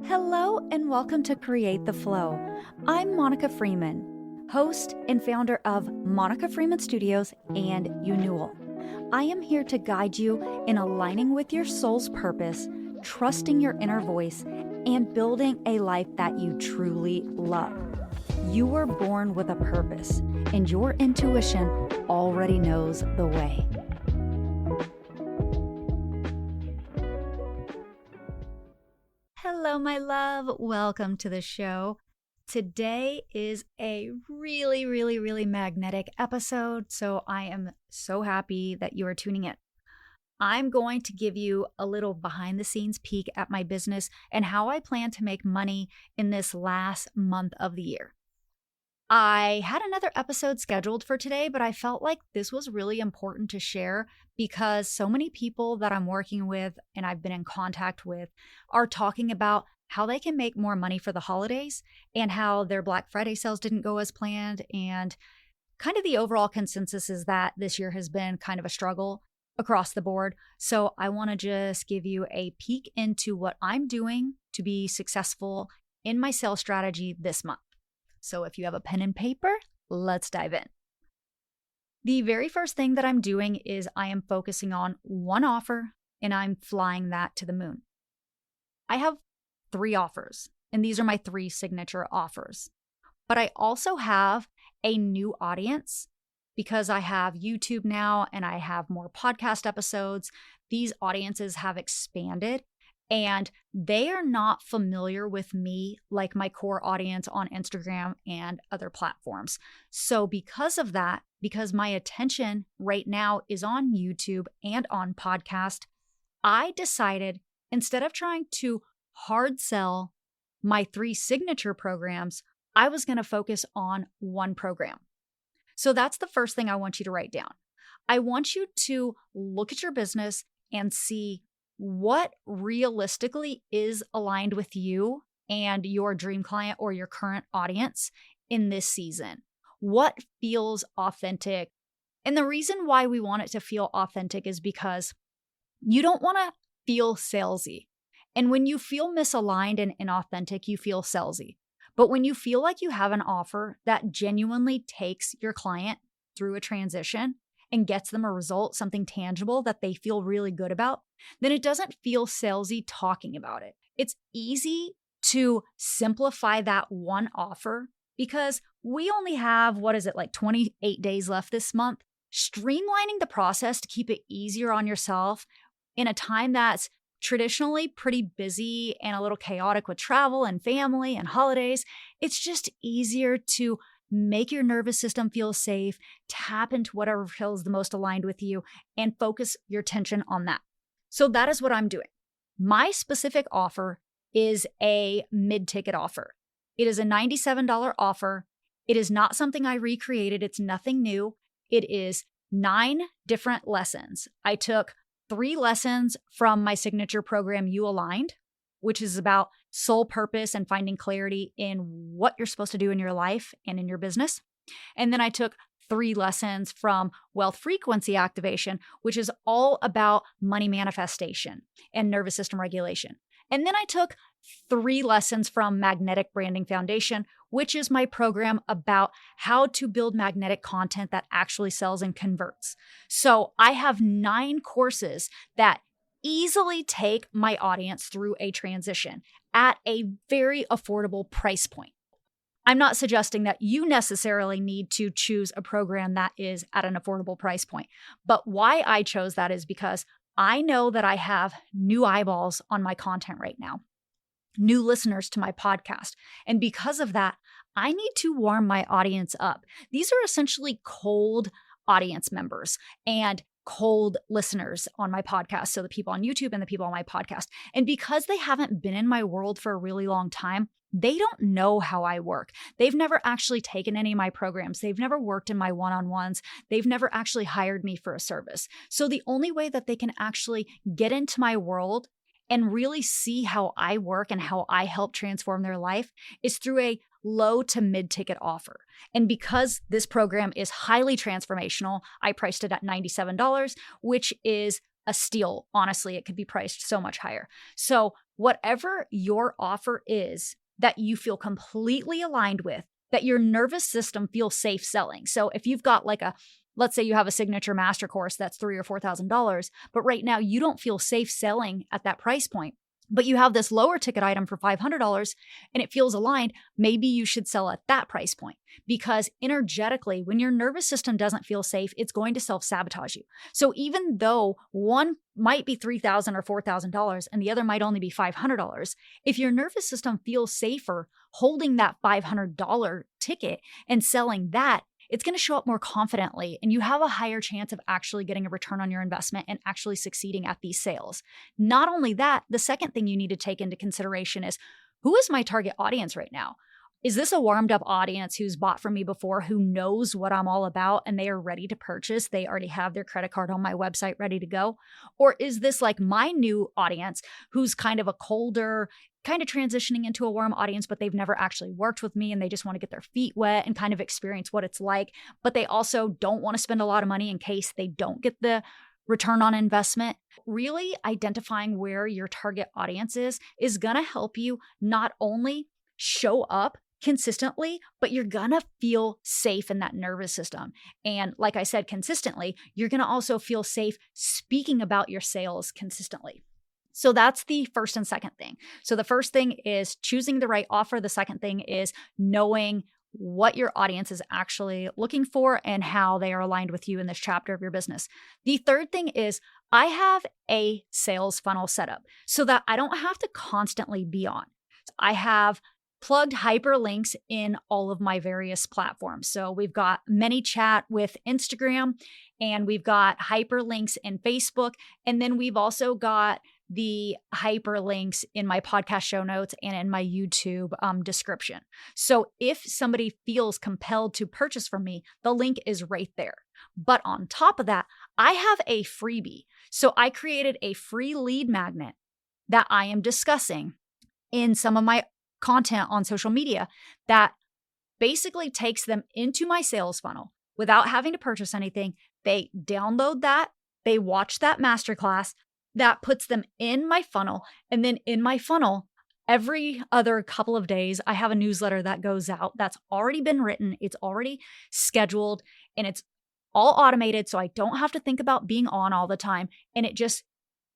Hello and welcome to Create the Flow. I'm Monica Freeman, host and founder of Monica Freeman Studios and Unewell. I am here to guide you in aligning with your soul's purpose, trusting your inner voice, and building a life that you truly love. You were born with a purpose, and your intuition already knows the way. Hello, my love. Welcome to the show. Today is a really magnetic episode, so I am so happy that you are tuning in. I'm going to give you a little behind the scenes peek at my business and how I plan to make money in this last month of the year. I had another episode scheduled for today, but I felt like this was really important to share because so many people that I'm working with and I've been in contact with are talking about how they can make more money for the holidays and how their Black Friday sales didn't go as planned. And kind of the overall consensus is that this year has been kind of a struggle across the board. So I want to just give you a peek into what I'm doing to be successful in my sales strategy this month. So if you have a pen and paper, let's dive in. The very first thing that I'm doing is I am focusing on one offer and I'm flying that to the moon. I have 3 offers, and these are my 3 signature offers. But I also have a new audience because I have YouTube now and I have more podcast episodes. These audiences have expanded. And they are not familiar with me like my core audience on Instagram and other platforms. So because of that, because my attention right now is on YouTube and on podcast, I decided instead of trying to hard sell my 3 signature programs, I was going to focus on one program. So that's the first thing I want you to write down. I want you to look at your business and see what realistically is aligned with you and your dream client or your current audience in this season. What feels authentic? And the reason why we want it to feel authentic is because you don't want to feel salesy. And when you feel misaligned and inauthentic, you feel salesy. But when you feel like you have an offer that genuinely takes your client through a transition and gets them a result, something tangible that they feel really good about, then it doesn't feel salesy talking about it. It's easy to simplify that one offer because we only have, 28 days left this month. Streamlining the process to keep it easier on yourself in a time that's traditionally pretty busy and a little chaotic with travel and family and holidays, it's just easier to make your nervous system feel safe, tap into whatever feels the most aligned with you, and focus your attention on that. So that is what I'm doing. My specific offer is a mid-ticket offer. It is a $97 offer. It is not something I recreated. It's nothing new. It is 9 different lessons. I took 3 lessons from my signature program, You Aligned, which is about soul purpose and finding clarity in what you're supposed to do in your life and in your business. And then I took 3 lessons from Wealth Frequency Activation, which is all about money manifestation and nervous system regulation. And then I took 3 lessons from Magnetic Branding Foundation, which is my program about how to build magnetic content that actually sells and converts. So I have 9 courses that easily take my audience through a transition at a very affordable price point. I'm not suggesting that you necessarily need to choose a program that is at an affordable price point, but why I chose that is because I know that I have new eyeballs on my content right now, new listeners to my podcast. And because of that, I need to warm my audience up. These are essentially cold audience members and cold listeners on my podcast. So the people on YouTube and the people on my podcast. And because they haven't been in my world for a really long time, they don't know how I work. They've never actually taken any of my programs. They've never worked in my one-on-ones. They've never actually hired me for a service. So the only way that they can actually get into my world and really see how I work and how I help transform their life is through a low to mid-ticket offer. And because this program is highly transformational, I priced it at $97, which is a steal. Honestly, it could be priced so much higher. So whatever your offer is that you feel completely aligned with, that your nervous system feels safe selling. So if you've got like let's say you have a signature master course that's $3,000 or $4,000, but right now you don't feel safe selling at that price point, but you have this lower ticket item for $500 and it feels aligned, maybe you should sell at that price point, because energetically, when your nervous system doesn't feel safe, it's going to self-sabotage you. So even though one might be $3,000 or $4,000 and the other might only be $500, if your nervous system feels safer holding that $500 ticket and selling that, it's going to show up more confidently and you have a higher chance of actually getting a return on your investment and actually succeeding at these sales. Not only that, the second thing you need to take into consideration is, who is my target audience right now? Is this a warmed up audience who's bought from me before, who knows what I'm all about and they are ready to purchase? They already have their credit card on my website ready to go. Or is this like my new audience who's kind of a colder, kind of transitioning into a warm audience, but they've never actually worked with me and they just want to get their feet wet and kind of experience what it's like, but they also don't want to spend a lot of money in case they don't get the return on investment? Really identifying where your target audience is going to help you not only show up consistently, but you're going to feel safe in that nervous system. And like I said, consistently, you're going to also feel safe speaking about your sales consistently. So that's the first and second thing. So the first thing is choosing the right offer. The second thing is knowing what your audience is actually looking for and how they are aligned with you in this chapter of your business. The third thing is I have a sales funnel set up so that I don't have to constantly be on. I have plugged hyperlinks in all of my various platforms. So we've got ManyChat with Instagram, and we've got hyperlinks in Facebook, and then we've also got the hyperlinks in my podcast show notes and in my YouTube description. So if somebody feels compelled to purchase from me, the link is right there. But on top of that, I have a freebie. So I created a free lead magnet that I am discussing in some of my content on social media that basically takes them into my sales funnel without having to purchase anything. They download that, they watch that masterclass, that puts them in my funnel. And then in my funnel, every other couple of days, I have a newsletter that goes out that's already been written, it's already scheduled, and it's all automated. So I don't have to think about being on all the time. And it just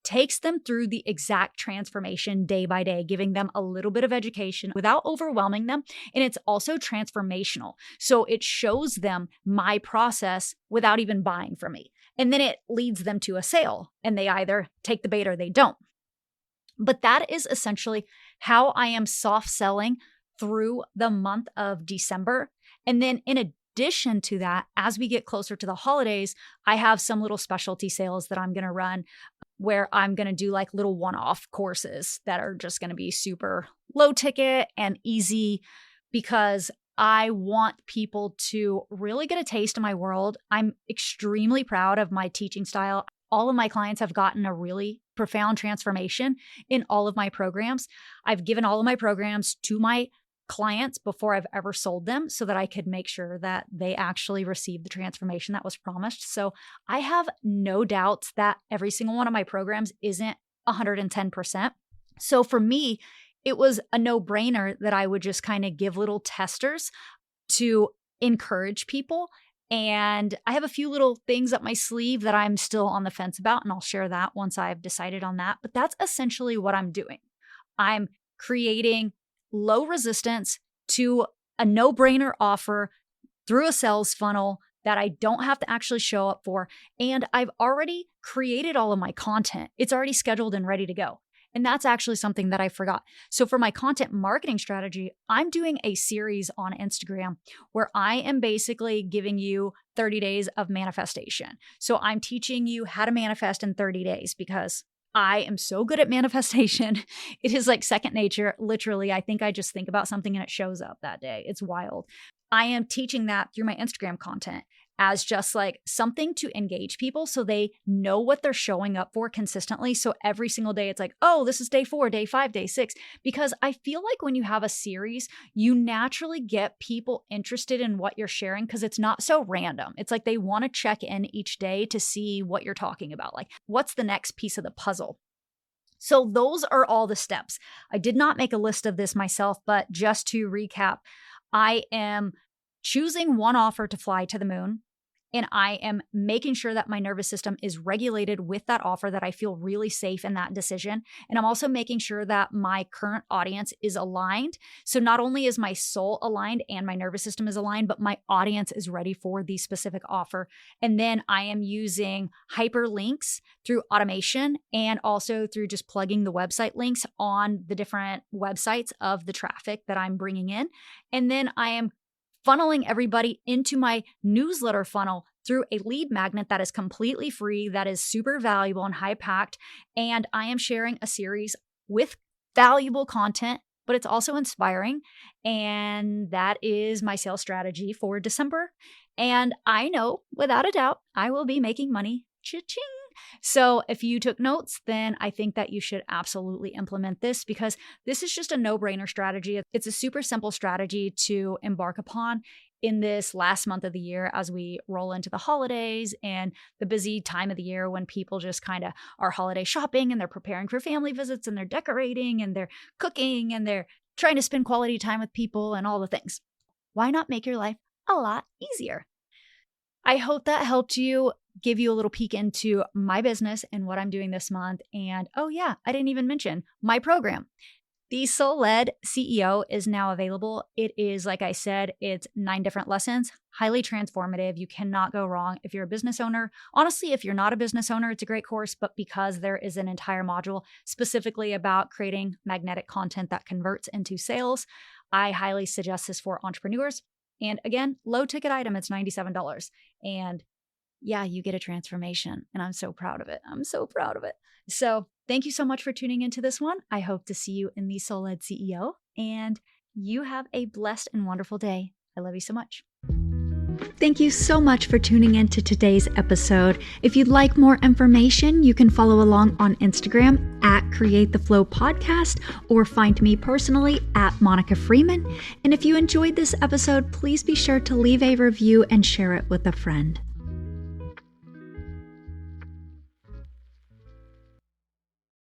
takes them through the exact transformation day by day, giving them a little bit of education without overwhelming them. And it's also transformational. So it shows them my process without even buying from me. And then it leads them to a sale and they either take the bait or they don't. But that is essentially how I am soft selling through the month of December. And then in addition to that, as we get closer to the holidays, I have some little specialty sales that I'm going to run where I'm going to do like little one-off courses that are just going to be super low ticket and easy, because I want people to really get a taste of my world. I'm extremely proud of my teaching style. All of my clients have gotten a really profound transformation in all of my programs. I've given all of my programs to my clients before I've ever sold them so that I could make sure that they actually received the transformation that was promised. So I have no doubts that every single one of my programs isn't 110%. So for me, it was a no-brainer that I would just kind of give little testers to encourage people. And I have a few little things up my sleeve that I'm still on the fence about, and I'll share that once I've decided on that. But that's essentially what I'm doing. I'm creating low resistance to a no-brainer offer through a sales funnel that I don't have to actually show up for. And I've already created all of my content. It's already scheduled and ready to go. And that's actually something that I forgot. So for my content marketing strategy, I'm doing a series on Instagram where I am basically giving you 30 days of manifestation. So I'm teaching you how to manifest in 30 days because I am so good at manifestation. It is like second nature. Literally, I think I just think about something and it shows up that day. It's wild. I am teaching that through my Instagram content. as just like something to engage people so they know what they're showing up for consistently. So every single day it's like, oh, this is day 4, day 5, day 6. Because I feel like when you have a series, you naturally get people interested in what you're sharing because it's not so random. It's like they want to check in each day to see what you're talking about. Like, what's the next piece of the puzzle? So those are all the steps. I did not make a list of this myself, but just to recap, I am choosing one offer to fly to the moon. And I am making sure that my nervous system is regulated with that offer, that I feel really safe in that decision. And I'm also making sure that my current audience is aligned. So not only is my soul aligned and my nervous system is aligned, but my audience is ready for the specific offer. And then I am using hyperlinks through automation and also through just plugging the website links on the different websites of the traffic that I'm bringing in. And then I am funneling everybody into my newsletter funnel through a lead magnet that is completely free, that is super valuable and high packed. And I am sharing a series with valuable content, but it's also inspiring. And that is my sales strategy for December. And I know without a doubt, I will be making money. Cha-ching. So if you took notes, then I think that you should absolutely implement this because this is just a no-brainer strategy. It's a super simple strategy to embark upon in this last month of the year as we roll into the holidays and the busy time of the year when people just kind of are holiday shopping and they're preparing for family visits and they're decorating and they're cooking and they're trying to spend quality time with people and all the things. Why not make your life a lot easier? I hope that helped you, give you a little peek into my business and what I'm doing this month. And oh yeah, I didn't even mention my program. The Soul-Led CEO is now available. It is, like I said, it's 9 different lessons, highly transformative. You cannot go wrong if you're a business owner. Honestly, if you're not a business owner, it's a great course, but because there is an entire module specifically about creating magnetic content that converts into sales, I highly suggest this for entrepreneurs. And again, low ticket item, it's $97. And yeah, you get a transformation. And I'm so proud of it. I'm so proud of it. So thank you so much for tuning into this one. I hope to see you in the Soul-Led CEO. And you have a blessed and wonderful day. I love you so much. Thank you so much for tuning in to today's episode. If you'd like more information, you can follow along on Instagram at Create the Flow Podcast or find me personally at Monica Freeman. And if you enjoyed this episode, please be sure to leave a review and share it with a friend.